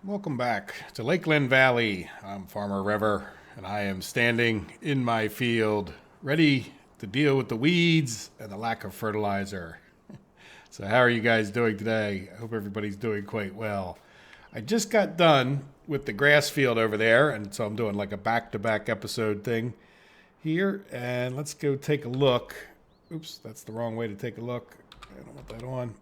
Welcome back to Lakeland Valley. I'm Farmer Rever, and I am standing in my field, ready to deal with the weeds and the lack of fertilizer. So, how are you guys doing today? I hope everybody's doing quite well. I just got done with the grass field over there, and so I'm doing like a back-to-back episode thing here. And let's go take a look. Oops, that's the wrong way to take a look. I don't want that on.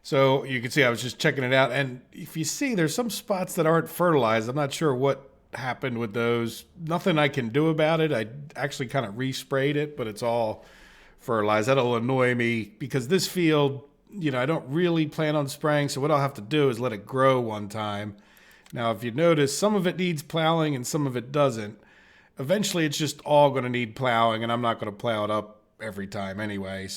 So you can see I was just checking it out. And if you see, there's some spots that aren't fertilized. I'm not sure what happened with those. Nothing I can do about it. I actually kind of resprayed it, but it's all fertilized. That'll annoy me because this field, I don't really plan on spraying. So what I'll have to do is let it grow one time. Now, if you notice, some of it needs plowing and some of it doesn't. Eventually, it's just all going to need plowing, and I'm not going to plow it up every time anyway.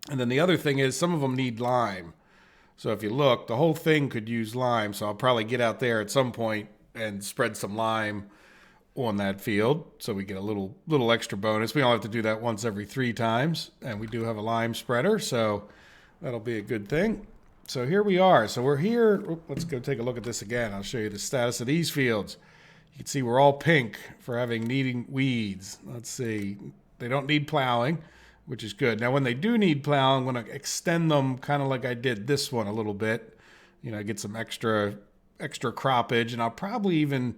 And then the other thing is some of them need lime. So if you look, the whole thing could use lime. So I'll probably get out there at some point and spread some lime on that field so we get a little extra bonus. We only have to do that once every 3 times. And we do have a lime spreader, so that'll be a good thing. So here we are. So we're here. Let's go take a look at this again. I'll show you the status of these fields. You can see we're all pink for needing weeds. Let's see. They don't need plowing, which is good. Now, when they do need plowing, I'm going to extend them kind of like I did this one a little bit. Get some extra croppage, and I'll probably even,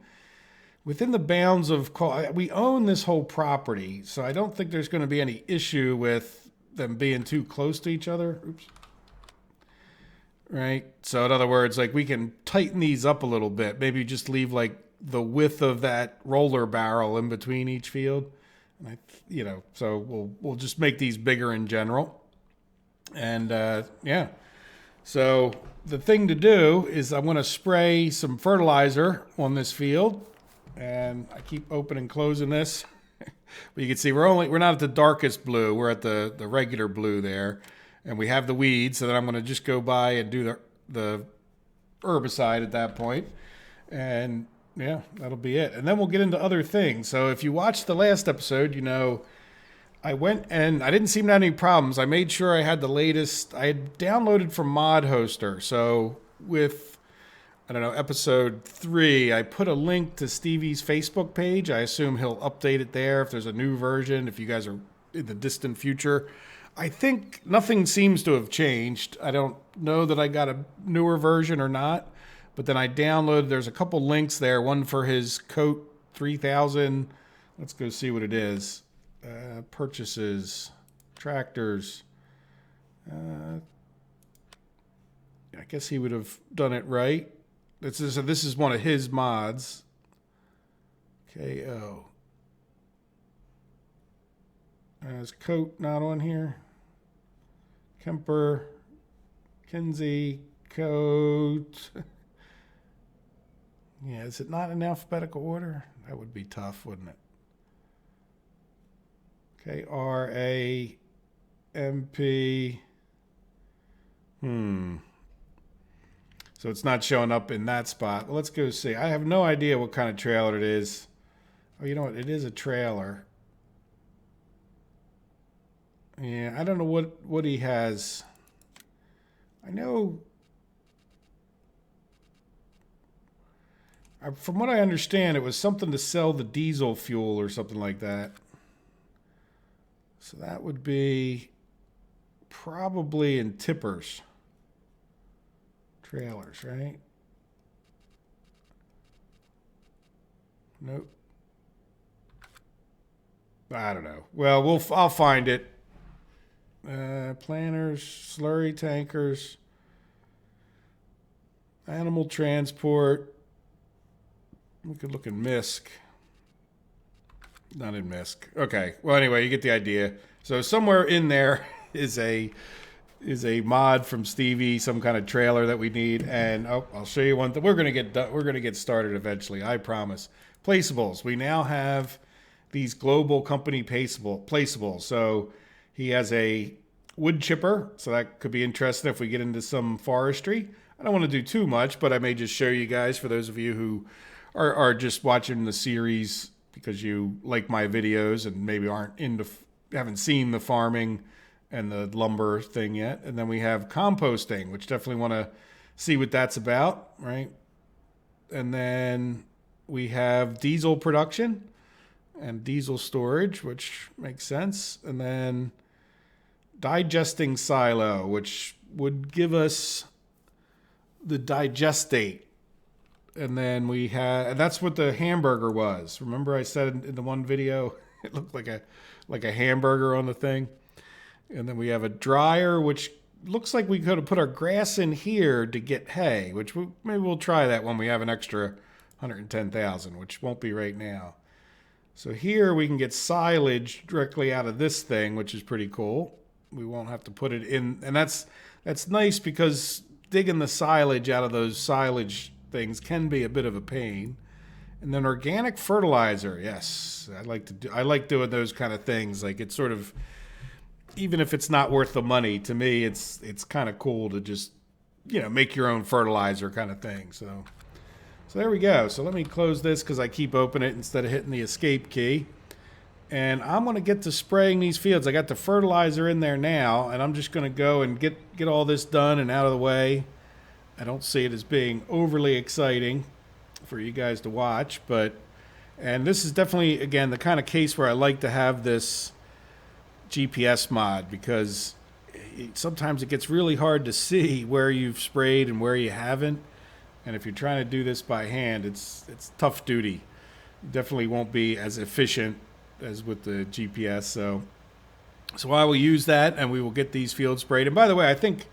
within the bounds of, we own this whole property, so I don't think there's going to be any issue with them being too close to each other. Oops. Right? So in other words, like we can tighten these up a little bit. Maybe just leave like the width of that roller barrel in between each field. And so we'll just make these bigger in general. And yeah. So the thing to do is I'm going to spray some fertilizer on this field. And I keep opening and closing this. But you can see we're not at the darkest blue. We're at the regular blue there. And we have the weeds. So then I'm going to just go by and do the herbicide at that point. And yeah, that'll be it. And then we'll get into other things. So if you watched the last episode, I went and I didn't seem to have any problems. I made sure I had the latest. I had downloaded from Mod Hoster. So with, episode 3, I put a link to Stevie's Facebook page. I assume he'll update it there if there's a new version, if you guys are in the distant future. I think nothing seems to have changed. I don't know that I got a newer version or not. But then I downloaded, there's a couple links there, one for his Coat 3000. Let's go see what it is. Purchases, tractors. I guess he would have done it right. This is one of his mods. KO. Is Coat not on here? Kemper, Kinsey, Coat. Yeah, is it not in alphabetical order? That would be tough, wouldn't it? KRAMP. So it's not showing up in that spot. Well, let's go see. I have no idea what kind of trailer it is. Oh, you know what? It is a trailer. Yeah, I don't know what he has. I know. From what I understand, it was something to sell the diesel fuel or something like that. So that would be probably in tippers. Trailers, right? Nope. I don't know. Well, I'll find it. Planters, slurry tankers, animal transport. We could look in MISC. Not in MISC. Okay. Well, anyway, you get the idea. So somewhere in there is a mod from Stevie, some kind of trailer that we need. And I'll show you one thing. We're gonna get started eventually. I promise. Placeables. We now have these global company placeables. So he has a wood chipper. So that could be interesting if we get into some forestry. I don't want to do too much, but I may just show you guys for those of you who are just watching the series because you like my videos and maybe haven't seen the farming and the lumber thing yet. And then we have composting, which definitely want to see what that's about, right? And then we have diesel production and diesel storage, which makes sense. And then digesting silo, which would give us the digestate. And then we had, and that's what the hamburger was. Remember I said in the one video, it looked like a hamburger on the thing. And then we have a dryer, which looks like we could have put our grass in here to get hay, which maybe we'll try that when we have an extra 110,000, which won't be right now. So here we can get silage directly out of this thing, which is pretty cool. We won't have to put it in, and that's nice because digging the silage out of those silage things can be a bit of a pain. And then organic fertilizer, yes, I like doing those kind of things. Like, it's sort of, even if it's not worth the money, to me, it's kind of cool to just, make your own fertilizer kind of thing. So there we go. So let me close this because I keep opening it instead of hitting the escape key. And I'm going to get to spraying these fields. I got the fertilizer in there now, and I'm just going to go and get all this done and out of the way. I don't see it as being overly exciting for you guys to watch, and this is definitely, again, the kind of case where I like to have this GPS mod, because sometimes it gets really hard to see where you've sprayed and where you haven't. And if you're trying to do this by hand, it's tough duty. Definitely won't be as efficient as with the GPS. So I will use that, and we will get these fields sprayed. And by the way, I think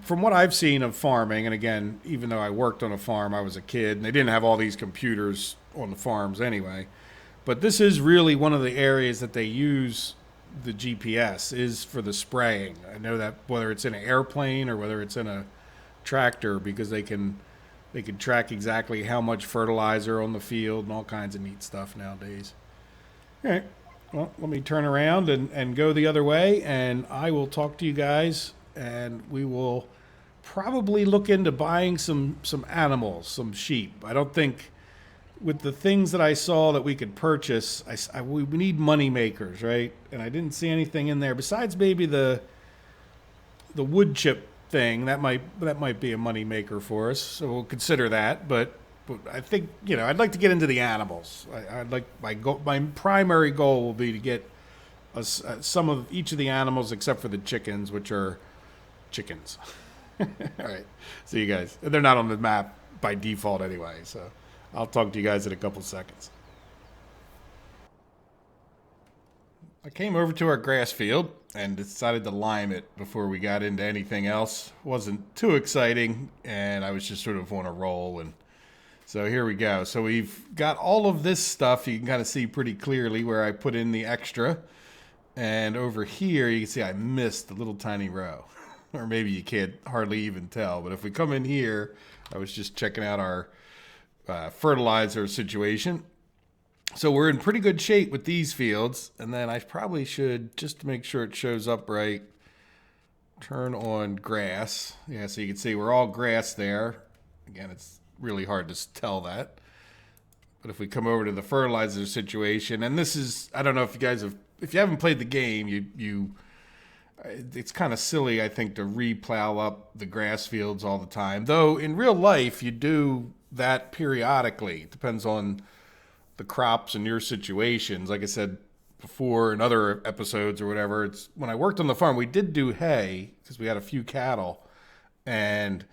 from what I've seen of farming, and again, even though I worked on a farm, I was a kid, and they didn't have all these computers on the farms anyway. But this is really one of the areas that they use the GPS is for the spraying. I know that whether it's in an airplane or whether it's in a tractor, because they can track exactly how much fertilizer on the field and all kinds of neat stuff nowadays. All right, well, let me turn around and go the other way, and I will talk to you guys, and we will probably look into buying some animals, some sheep. I don't think, with the things that I saw that we could purchase, we need money makers, right? And I didn't see anything in there besides maybe the wood chip thing. That might be a money maker for us, so we'll consider that. But I think, I'd like to get into the animals. I'd like my primary goal will be to get some of each of the animals except for the chickens, which are chickens. All right, see you guys. They're not on the map by default anyway, so I'll talk to you guys in a couple seconds. I came over to our grass field and decided to lime it before we got into anything else. Wasn't too exciting, and I was just sort of on a roll. And so here we go. So we've got all of this stuff. You can kind of see pretty clearly where I put in the extra. And over here, you can see I missed a little tiny row. Or maybe you can't hardly even tell. But if we come in here, I was just checking out our fertilizer situation. So we're in pretty good shape with these fields. And then I probably should, just to make sure it shows up right, turn on grass. Yeah, so you can see we're all grass there. Again, it's really hard to tell that. But if we come over to the fertilizer situation, and this is, I don't know if you guys if you haven't played the game, it's kind of silly, I think, to replow up the grass fields all the time. Though in real life, you do that periodically. It depends on the crops and your situations. Like I said before in other episodes or whatever, it's when I worked on the farm, we did do hay because we had a few cattle, and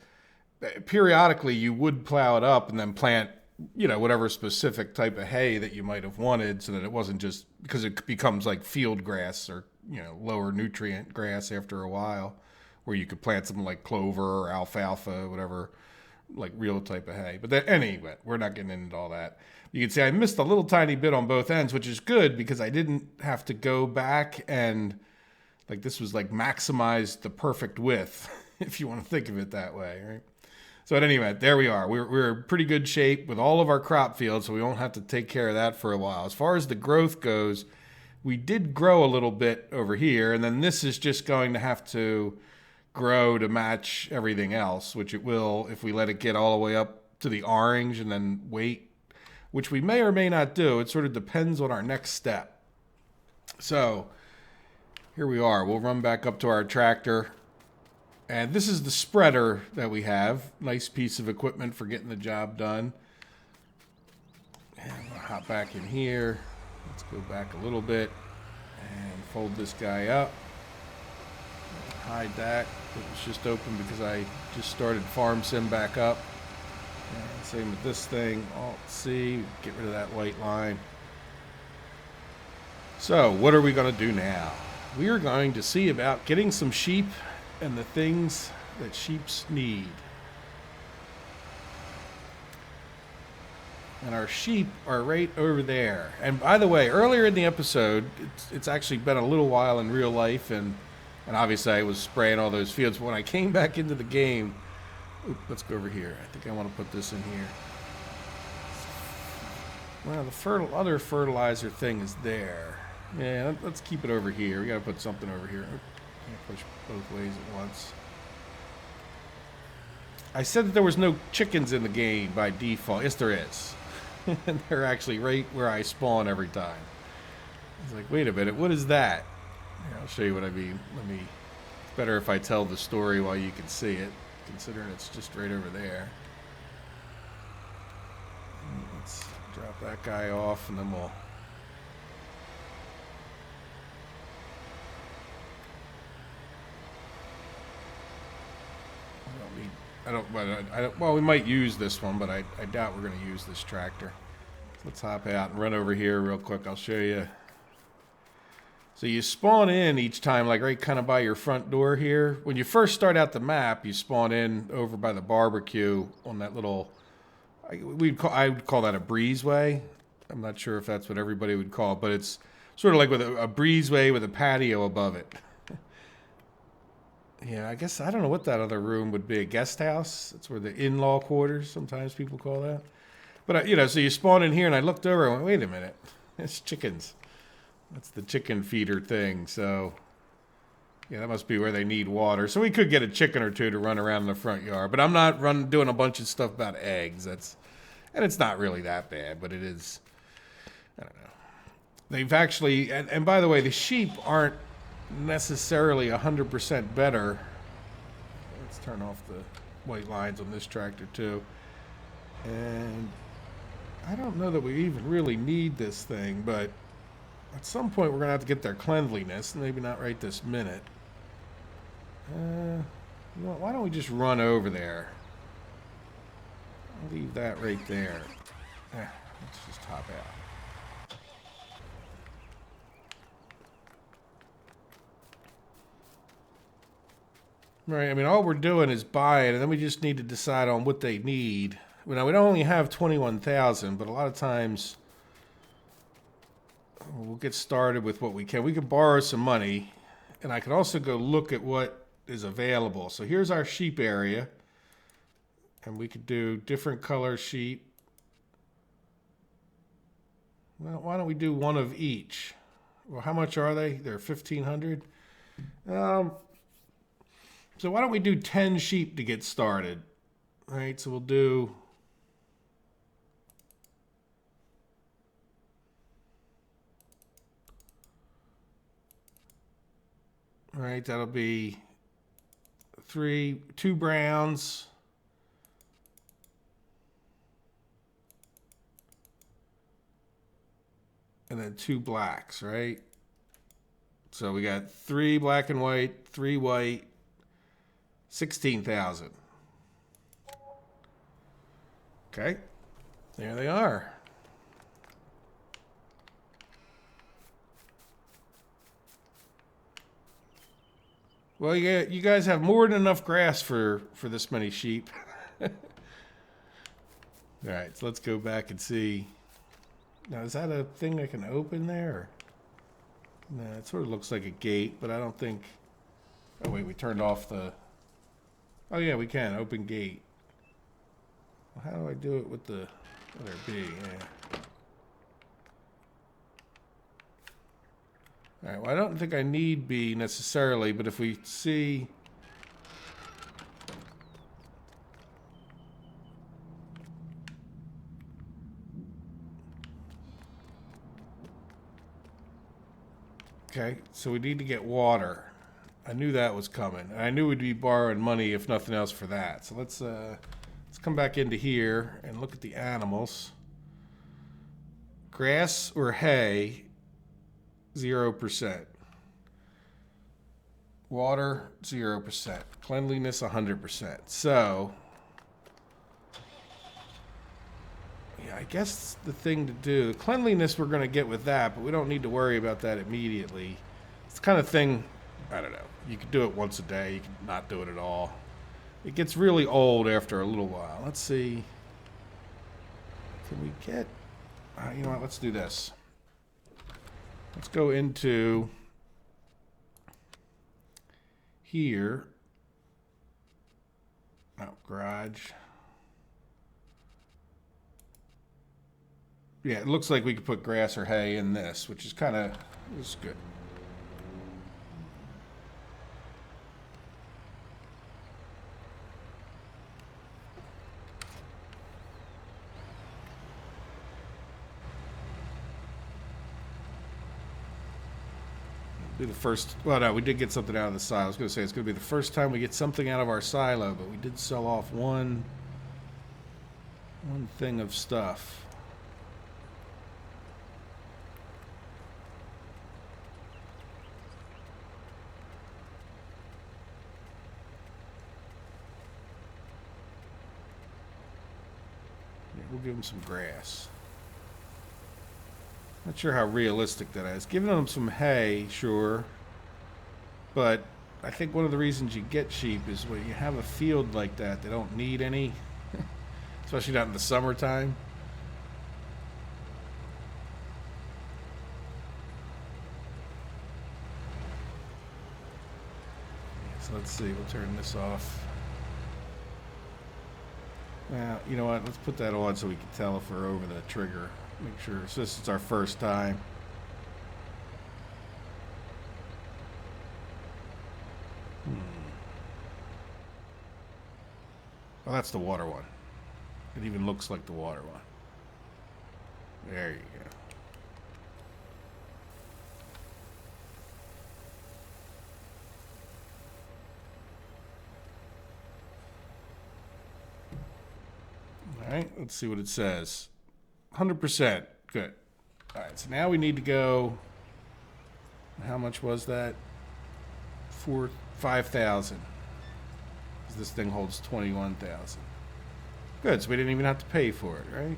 periodically you would plow it up and then plant, whatever specific type of hay that you might have wanted, so that it wasn't just, because it becomes like field grass or, lower nutrient grass after a while, where you could plant something like clover or alfalfa, whatever, like real type of hay. But anyway, we're not getting into all that. You can see I missed a little tiny bit on both ends, which is good because I didn't have to go back and, like, this was like maximized the perfect width, if you want to think of it that way, right? So at any rate, there we are. We're in pretty good shape with all of our crop fields, so we won't have to take care of that for a while. As far as the growth goes, we did grow a little bit over here, and then this is just going to have to grow to match everything else, which it will if we let it get all the way up to the orange and then wait, which we may or may not do. It sort of depends on our next step. So here we are. We'll run back up to our tractor. And this is the spreader that we have. Nice piece of equipment for getting the job done. And I'm gonna hop back in here. Let's go back a little bit and fold this guy up. Hide that. It was just open because I just started Farm Sim back up. And same with this thing. Alt-C, get rid of that white line. So, what are we going to do now? We are going to see about getting some sheep and the things that sheeps need. And our sheep are right over there. And by the way, earlier in the episode, it's actually been a little while in real life, and obviously I was spraying all those fields. But when I came back into the game, let's go over here. I think I want to put this in here. Well, the other fertilizer thing is there. Yeah, let's keep it over here. We got to put something over here. Can't push both ways at once. I said that there was no chickens in the game by default. Yes, there is. And they're actually right where I spawn every time. It's like, wait a minute, what is that? Here, I'll show you what I mean. It's better if I tell the story while you can see it, considering it's just right over there. Let's drop that guy off, and then we'll... well, we might use this one, but I doubt we're going to use this tractor. Let's hop out and run over here real quick. I'll show you. So you spawn in each time, like right kind of by your front door here. When you first start out the map, you spawn in over by the barbecue on that little... I would call that a breezeway. I'm not sure if that's what everybody would call it, but it's sort of like with a breezeway with a patio above it. Yeah, I guess I don't know what that other room would be. A guest house? That's where the in-law quarters, sometimes people call that. But, you know, so you spawn in here, and I looked over and went, wait a minute. It's chickens. That's the chicken feeder thing. So, yeah, that must be where they need water. So we could get a chicken or two to run around in the front yard. But I'm not doing a bunch of stuff about eggs. And it's not really that bad, but it is, I don't know. They've actually, and by the way, the sheep aren't necessarily 100% better. Let's turn off the white lines on this tractor too. And I don't know that we even really need this thing, but at some point we're gonna have to get their cleanliness. Maybe not right this minute. You know what, why don't we just run over there? I'll leave that right there. Let's just hop out. Right, I mean, all we're doing is buying, and then we just need to decide on what they need. Now, we don't only have 21,000, but a lot of times we'll get started with what we can. We can borrow some money, and I can also go look at what is available. So here's our sheep area, and we could do different color sheep. Well, why don't we do one of each? Well, how much are they? They're 1,500. So why don't we do 10 sheep to get started? All right, so we'll do... All right, that'll be 2 browns. And then 2 blacks, right? So we got 3 black and white, 3 white, 16,000. Okay, there they are. Well, yeah, you guys have more than enough grass for this many sheep. All right, so let's go back and see. Now, is that a thing I can open there? No, it sort of looks like a gate, but I don't think... Oh, wait, we turned off the... Oh, yeah, we can. Open gate. Well, how do I do it with the letter B? Yeah. All right, well, I don't think I need B necessarily, but if we see... Okay, so we need to get water. I knew that was coming. And I knew we'd be borrowing money if nothing else for that. So let's come back into here and look at the animals. Grass or hay, 0%. Water, 0%. Cleanliness, 100%. So, yeah, I guess the thing to do, the cleanliness we're going to get with that, but we don't need to worry about that immediately. It's the kind of thing, I don't know, you could do it once a day, you could not do it at all. It gets really old after a little while. Let's see. Can we get, you know what, let's do this. Let's go into here. Oh, garage. Yeah, it looks like we could put grass or hay in this, which is kind of, is good. Be the first. Well, no, we did get something out of the silo. I was going to say it's going to be the first time we get something out of our silo, but we did sell off one thing of stuff. Yeah, we'll give them some grass. Not sure how realistic that is. Giving them some hay, sure. But I think one of the reasons you get sheep is when you have a field like that, they don't need any. Especially not in the summertime. So let's see, we'll turn this off. Well, you know what? Let's put that on so we can tell if we're over the trigger. Make sure. So this is our first time. Well, that's the water one. It even looks like the water one. There you go. All right, let's see what it says. 100%. Good. All right, so now we need to go. How much was that? 5,000. This thing holds 21,000. Good, so we didn't even have to pay for it, right?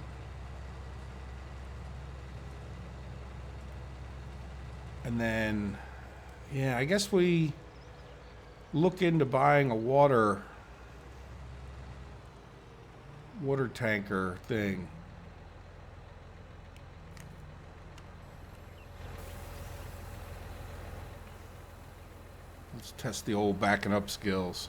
And then, yeah, I guess we look into buying a water tanker thing. Let's test the old backing up skills.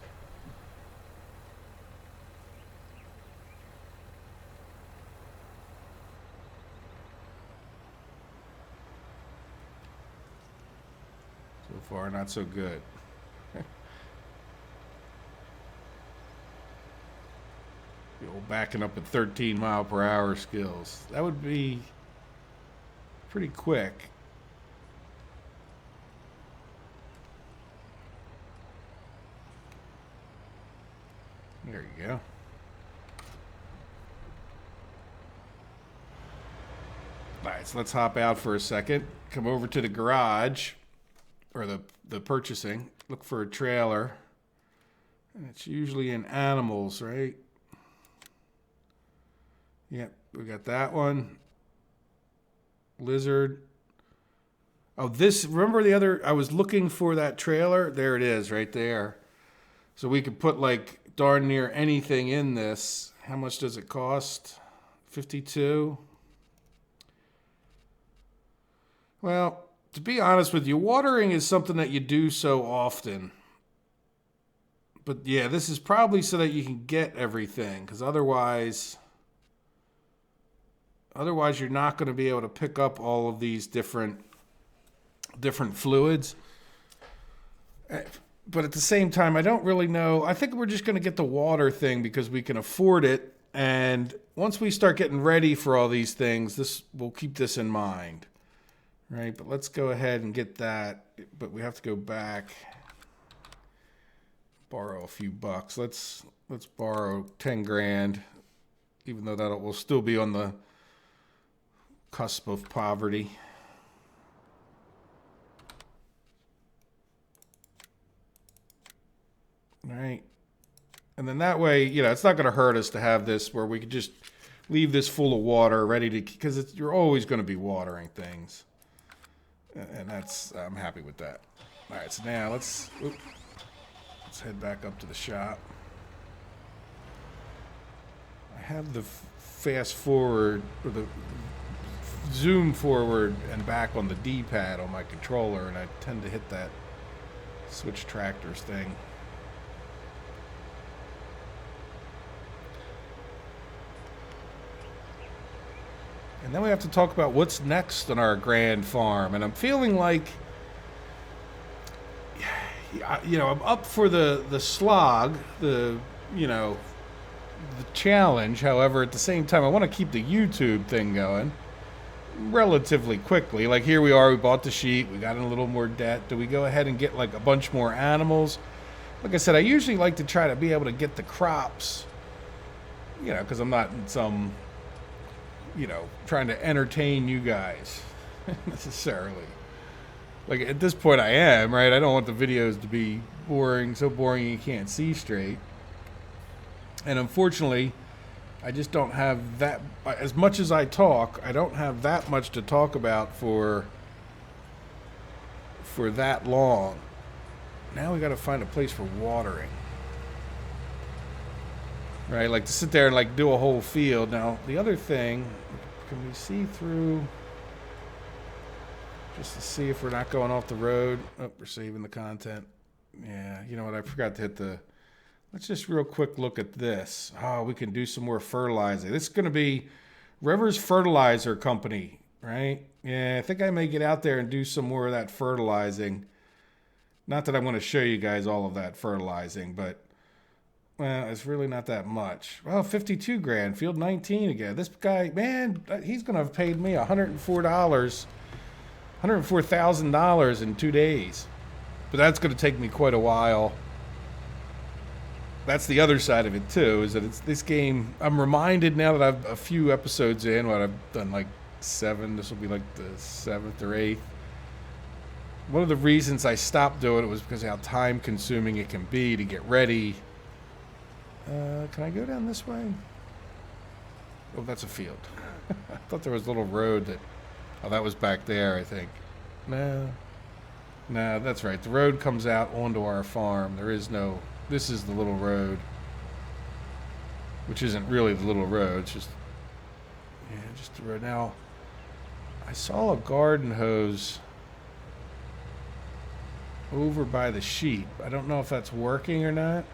So far, not so good. The old backing up at 13 mile per hour skills. That would be pretty quick. There you go. All right, so let's hop out for a second. Come over to the garage, or the purchasing. Look for a trailer. And it's usually in animals, right? Yep, we got that one. Lizard. Oh, this, remember the other, I was looking for that trailer. There it is, right there. So we could put like darn near anything in this. How much does it cost? 52. Well, to be honest with you, watering is something that you do so often. But yeah, this is probably so that you can get everything, because otherwise you're not going to be able to pick up all of these different fluids. But at the same time, I don't really know. I think we're just going to get the water thing because we can afford it. And once we start getting ready for all these things, we'll keep this in mind. Right? But let's go ahead and get that. But we have to go back. borrow a few bucks. Let's borrow 10 grand, even though that will still be on the cusp of poverty. All right. And then that way, you know, it's not going to hurt us to have this where we could just leave this full of water ready to, because you're always going to be watering things. And that's, I'm happy with that. All right, so now let's head back up to the shop. I have the fast forward, or the zoom forward and back on the D-pad on my controller, and I tend to hit that switch tractors thing. And then we have to talk about what's next on our grand farm. And I'm feeling like, you know, I'm up for the slog, the challenge. However, at the same time, I want to keep the YouTube thing going relatively quickly. Like here we are, we bought the sheep, we got in a little more debt. Do we go ahead and get like a bunch more animals? Like I said, I usually like to try to be able to get the crops, you know, because I'm not in some, you know, trying to entertain you guys necessarily. Like at this point I am, right? I don't want the videos to be boring, so boring you can't see straight. And unfortunately, I just don't have that, as much as I talk, I don't have that much to talk about for that long. Now we got to find a place for watering. Right, like to sit there and like do a whole field. Now, the other thing, can we see through, just to see if we're not going off the road? Oh, we're saving the content. Yeah, you know what, I forgot to hit the, let's just real quick look at this. Oh, we can do some more fertilizer. This is going to be Rivers Fertilizer Company, right? Yeah, I think I may get out there and do some more of that fertilizing. Not that I'm going to show you guys all of that fertilizing, but well, it's really not that much. Well, 52 grand, field 19 again. This guy, man, he's going to have paid me $104,000 in 2 days. But that's going to take me quite a while. That's the other side of it too, is that it's this game. I'm reminded now that I've a few episodes in, what I've done like 7. This will be like the 7th or 8th. One of the reasons I stopped doing it was because of how time consuming it can be to get ready. Can I go down this way? Oh, that's a field. I thought there was a little road that, oh, that was back there, I think. No, that's right. The road comes out onto our farm. There is no, this is the little road, which isn't really the little road. It's just, yeah, just the road. Now, I saw a garden hose over by the sheep. I don't know if that's working or not.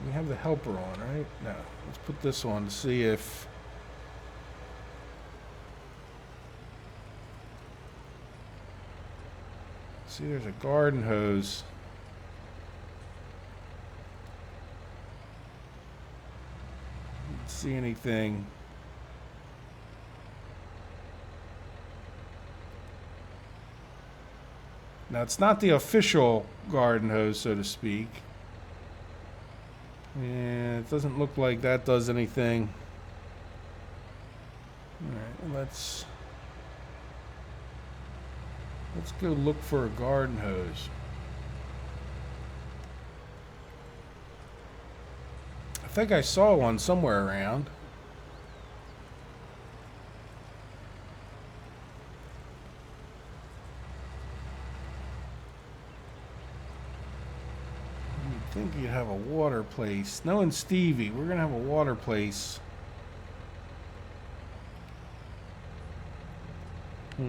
We have the helper on, right? No. Let's put this on to see if... See, there's a garden hose. Don't see anything. Now, it's not the official garden hose, so to speak. Yeah, it doesn't look like that does anything. Alright, let's go look for a garden hose. I think I saw one somewhere around. I think you'd have a water place. Knowing Stevie, we're gonna have a water place. How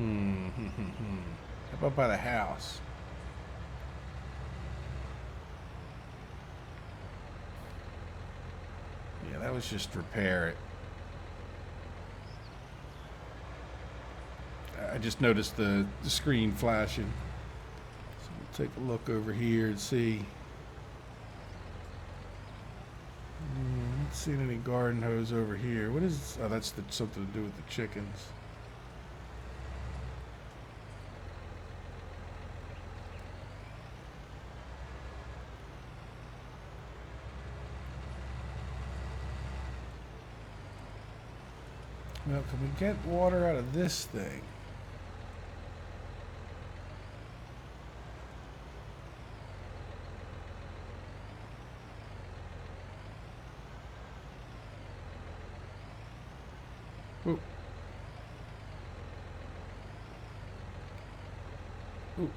about by the house? Yeah, that was just repair it. I just noticed the screen flashing. So we'll take a look over here and see. Not seeing any garden hose over here. What is? Oh, that's something to do with the chickens. Now, can we get water out of this thing? Ooh. Ooh.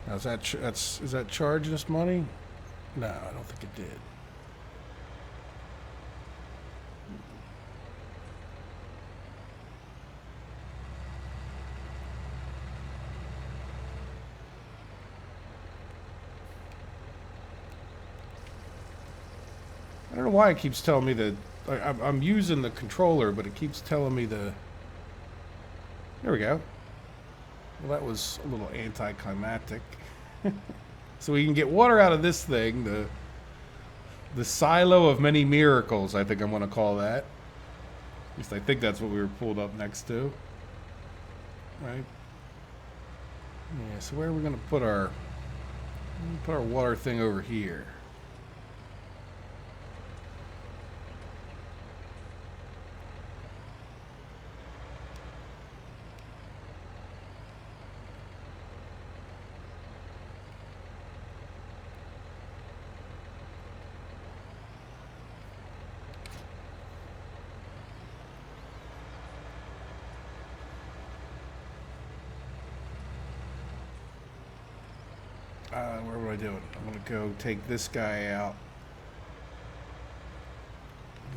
Now is that charging us money? No, I don't think it did. I don't know why it keeps telling me that. I'm using the controller, but it keeps telling me the. There we go. Well, that was a little anticlimactic. So we can get water out of this thing, the silo of many miracles, I think I'm going to call that. At least I think that's what we were pulled up next to. Right? Yeah, so where are we going to put our water thing over here? Where am I doing? I'm going to go take this guy out.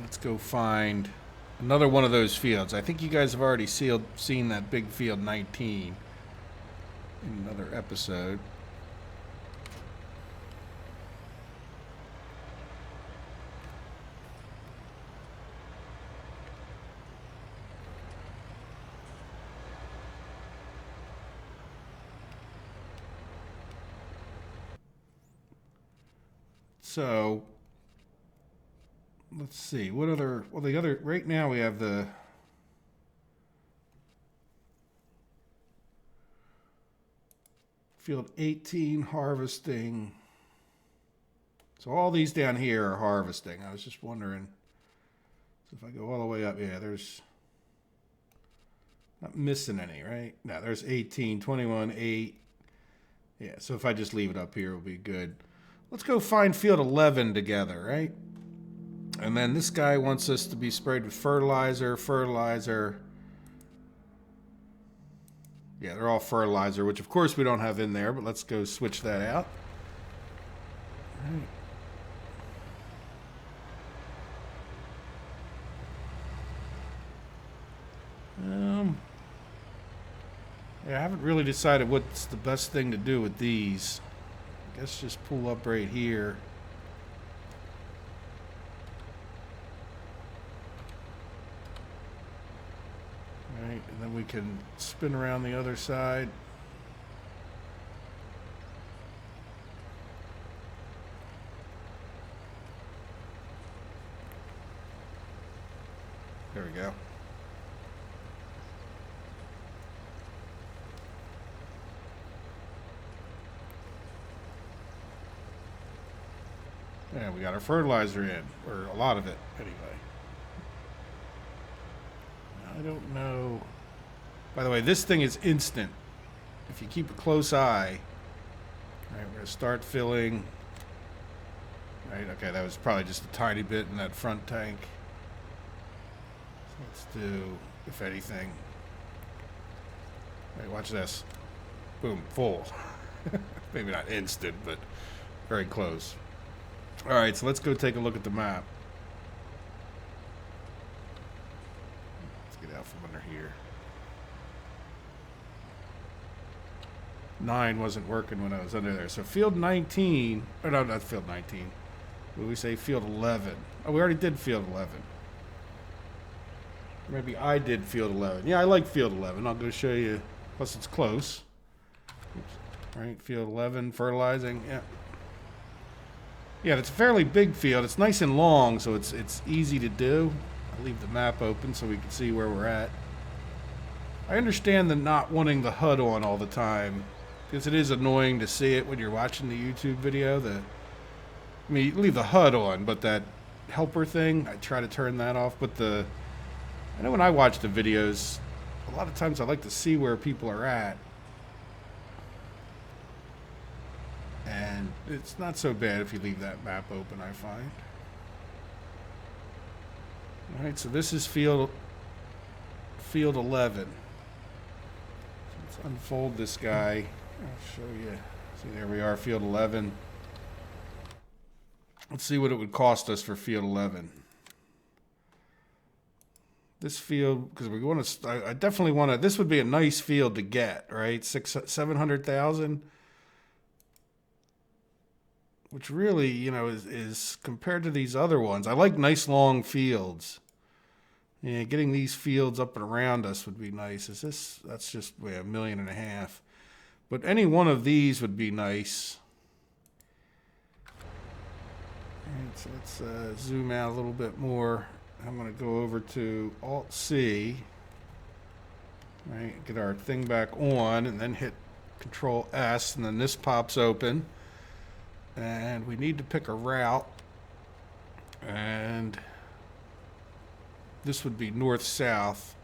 Let's go find another one of those fields. I think you guys have already seen that big field 19 in another episode. So, let's see, what other, well, the other, right now we have the field 18 harvesting. So all these down here are harvesting. I was just wondering, so if I go all the way up, yeah, there's, not missing any, right? No, there's 18, 21, 8. Yeah, so if I just leave it up here, it'll be good. Let's go find field 11 together, right? And then this guy wants us to be sprayed with fertilizer. Yeah, they're all fertilizer, which of course we don't have in there, but let's go switch that out. All right. Yeah, I haven't really decided what's the best thing to do with these. I guess just pull up right here. All right, and then we can spin around the other side. There we go. Yeah, we got our fertilizer in, or a lot of it, anyway. I don't know. By the way, this thing is instant. If you keep a close eye. All right, we're going to start filling. Right, okay, that was probably just a tiny bit in that front tank. So let's do, if anything. All right, watch this. Boom, full. Maybe not instant, but very close. All right, so let's go take a look at the map. Let's get out from under here. 9 wasn't working when I was under there. So field 19, or no, not field 19. What we say field 11? Oh, we already did field 11. Maybe I did field 11. Yeah, I like field 11. I'll go show you. Plus it's close. Oops. All right, field 11, fertilizing. Yeah. Yeah, it's a fairly big field. It's nice and long, so it's easy to do. I'll leave the map open so we can see where we're at. I understand the not wanting the HUD on all the time because it is annoying to see it when you're watching the YouTube video. I mean, you leave the HUD on, but that helper thing, I try to turn that off. But I know when I watch the videos, a lot of times I like to see where people are at. And it's not so bad if you leave that map open, I find. All right, so this is field 11. Let's unfold this guy. I'll show you. See, there we are, field 11. Let's see what it would cost us for field 11. This field, because we want to, I definitely want to, this would be a nice field to get, right? 700,000. Which really, you know, is compared to these other ones. I like nice long fields. Yeah, getting these fields up and around us would be nice. That's just $1.5 million. But any one of these would be nice. All right, so let's zoom out a little bit more. I'm going to go over to Alt-C. Right, get our thing back on, and then hit Control-S, and then this pops open. And we need to pick a route, and this would be north-south.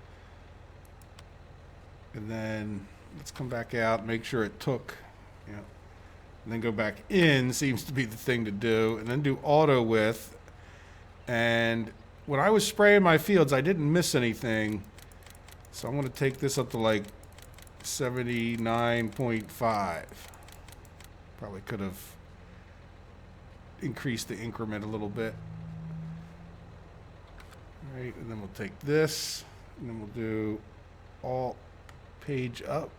And then let's come back out, make sure it took, you know, and then go back in seems to be the thing to do, and then do auto width. And when I was spraying my fields, I didn't miss anything, so I'm going to take this up to like 79.5. Probably could have increase the increment a little bit. All right, and then we'll take this, and then we'll do Alt page up.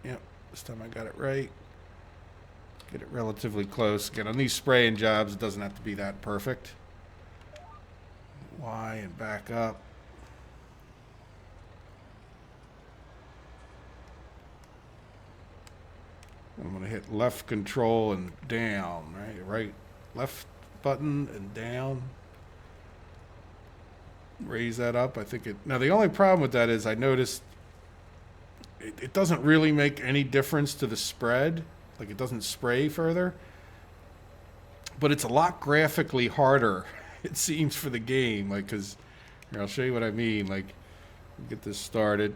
Yep, this time I got it right. Get it relatively close. Again, on these spraying jobs, it doesn't have to be that perfect. Y and back up. I'm going to hit left control and down, right, left button and down. Raise that up. I think it. Now the only problem with that is I noticed it doesn't really make any difference to the spread. Like it doesn't spray further. But it's a lot graphically harder, it seems, for the game. Like, because here, I'll show you what I mean. Like, get this started.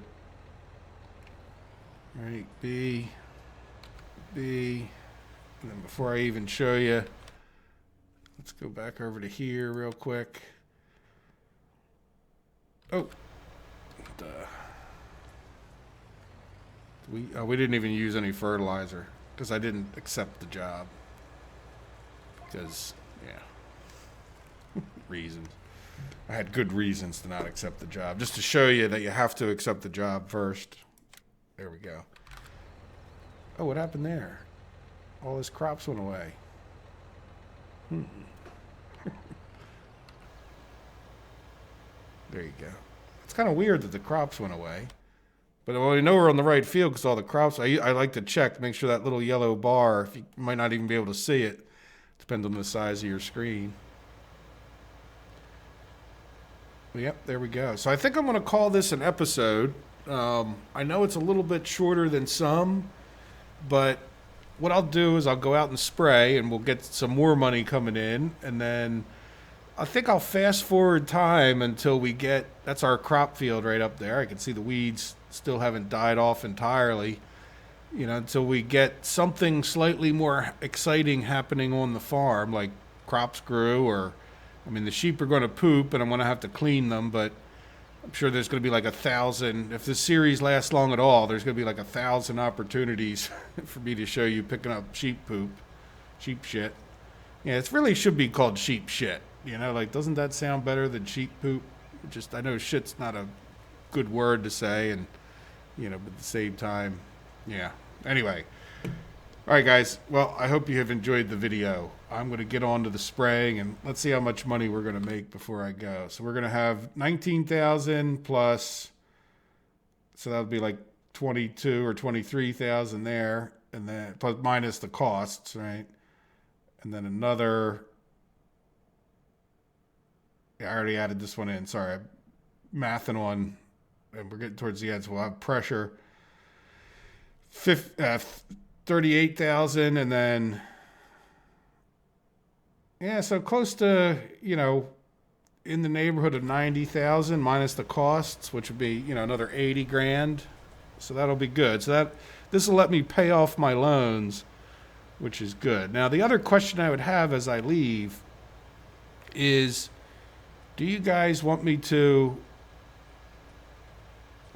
All right, B. And then before I even show you, let's go back over to here real quick. Oh, we didn't even use any fertilizer because I didn't accept the job. Because, yeah, reasons. I had good reasons to not accept the job. Just to show you that you have to accept the job first. There we go. Oh, what happened there? All his crops went away. There you go. It's kind of weird that the crops went away. But well, we know we're on the right field because all the crops, I like to check to make sure that little yellow bar, if you might not even be able to see it, depends on the size of your screen. Yep, there we go. So I think I'm going to call this an episode. I know it's a little bit shorter than some, but what I'll do is I'll go out and spray, and we'll get some more money coming in, and then I think I'll fast forward time until we get, that's our crop field right up there. I can see the weeds still haven't died off entirely, you know, until we get something slightly more exciting happening on the farm, like crops grew, or, I mean, the sheep are going to poop, and I'm going to have to clean them, but I'm sure there's going to be like 1,000, if this series lasts long at all, there's going to be like 1,000 opportunities for me to show you picking up sheep poop, sheep shit. Yeah, it really should be called sheep shit. You know, like, doesn't that sound better than sheep poop? Just, I know shit's not a good word to say, and, you know, but at the same time, yeah. Anyway. All right, guys. Well, I hope you have enjoyed the video. I'm going to get on to the spraying, and let's see how much money we're going to make before I go. So we're going to have 19,000 plus, so that would be like 22 or 23,000 there, and then plus minus the costs, right? And then another, yeah, I already added this one in. Sorry, I'm mathing on, and we're getting towards the end, so we'll have pressure. 38,000, and then yeah, so close to, in the neighborhood of 90,000 minus the costs, which would be, another 80 grand. So that'll be good. So this will let me pay off my loans, which is good. Now, the other question I would have as I leave is, do you guys want me to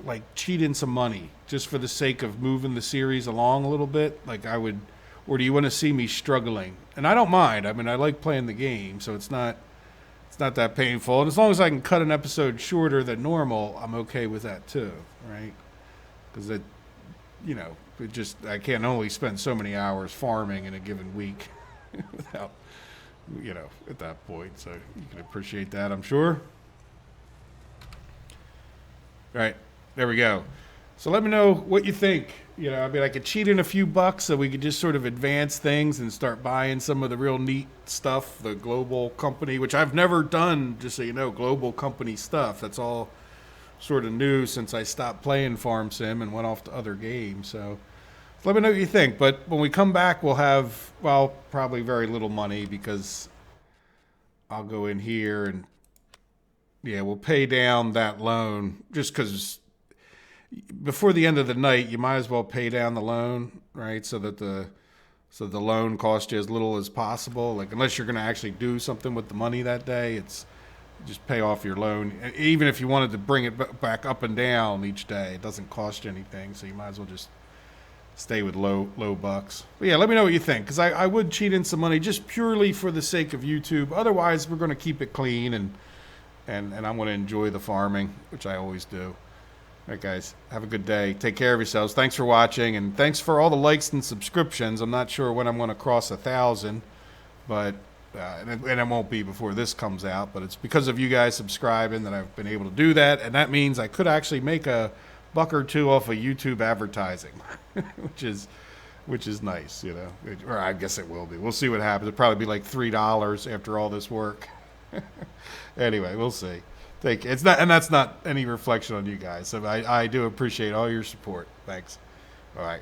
like cheat in some money just for the sake of moving the series along a little bit? Like I would, or do you want to see me struggling? And I don't mind. I mean, I like playing the game, so it's not that painful. And as long as I can cut an episode shorter than normal, I'm okay with that too, right? Because I can't only spend so many hours farming in a given week without, at that point. So you can appreciate that, I'm sure. All right, there we go. So let me know what you think. I could cheat in a few bucks so we could just sort of advance things and start buying some of the real neat stuff, the global company, which I've never done, just so you know, global company stuff. That's all sort of new since I stopped playing Farm Sim and went off to other games. So let me know what you think. But when we come back, we'll have, probably very little money because I'll go in here and, we'll pay down that loan just because before the end of the night, you might as well pay down the loan, right? So that the loan costs you as little as possible. Like, unless you're going to actually do something with the money that day, it's just pay off your loan. Even if you wanted to bring it back up and down each day, it doesn't cost you anything. So you might as well just stay with low bucks. But yeah, let me know what you think, because I would cheat in some money just purely for the sake of YouTube. Otherwise, we're going to keep it clean and I'm going to enjoy the farming, which I always do. All right, guys, have a good day. Take care of yourselves. Thanks for watching, and thanks for all the likes and subscriptions. I'm not sure when I'm going to cross 1,000, but and it won't be before this comes out. But it's because of you guys subscribing that I've been able to do that, and that means I could actually make a buck or two off of YouTube advertising, which is nice, Or I guess it will be. We'll see what happens. It'll probably be like $3 after all this work. Anyway, we'll see. It's not, and that's not any reflection on you guys. So I do appreciate all your support. Thanks. All right.